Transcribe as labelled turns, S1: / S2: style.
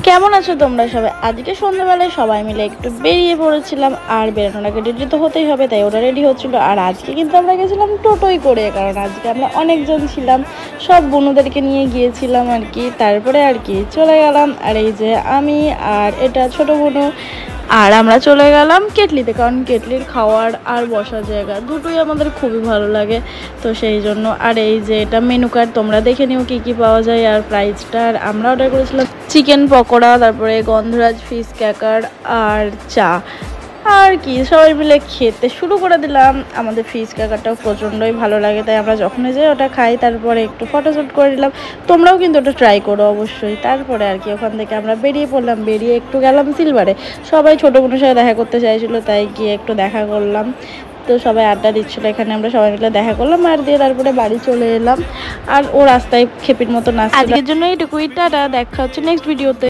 S1: কেমন আছো তোমরা সবাই? আজকে সন্ধ্যাবেলায় সবাই মিলে একটু বেরিয়ে পড়েছিলাম, আর বেরোনোর আগে রেডি তো হতেই হবে, তাই ওরা রেডি হচ্ছিল। আর আজকে কিন্তু আমরা গেছিলাম টোটোই করে, কারণ আজকে আমরা অনেকজন ছিলাম, সব বোনদেরকে নিয়ে গিয়েছিলাম আর কি। তারপরে আর কি চলে গেলাম, আর এই যে আমি আর এটা ছোট বোনু, আর আমরা চলে গেলাম কেটলিতে, কারণ কেটলির খাওয়ার আর বসার জায়গা দুটোই আমাদের খুবই ভালো লাগে, তো সেই জন্য। আর এই যে এটা মেনু কার্ড, তোমরা দেখে নিও কী কী পাওয়া যায় আর প্রাইসটা। আর আমরা অর্ডার করেছিলাম চিকেন পকোড়া, তারপরে গন্ধরাজ ফিশ ক্র্যাকার আর চা। আর কি সবাই মিলে খেতে শুরু করে দিলাম। আমাদের ফিশ ক্র্যাকারটাও প্রচণ্ডই ভালো লাগে, তাই আমরা যখনই যাই ওটা খাই, তারপরে একটু ফটোশ্যুট করে নিলাম। তোমরাও কিন্তু ওটা ট্রাই করো অবশ্যই। তারপরে আর কি ওখান থেকে আমরা বেরিয়ে পড়লাম, বেরিয়ে একটু গেলাম সিলভারে। সবাই ছোটো বোনের সাথে দেখা করতে চাইছিলো, তাই গিয়ে একটু দেখা করলাম। তো সবাই আড্ডা দিচ্ছিলো, এখানে আমরা সবাই মিলে দেখা করলাম, আর দিয়ে তারপরে বাড়ি চলে এলাম। আর ও রাস্তায় খেপির মতো নাচছিল। আজকের জন্য এইটুকুই, টাটা, দেখা হচ্ছে নেক্সট ভিডিওতে।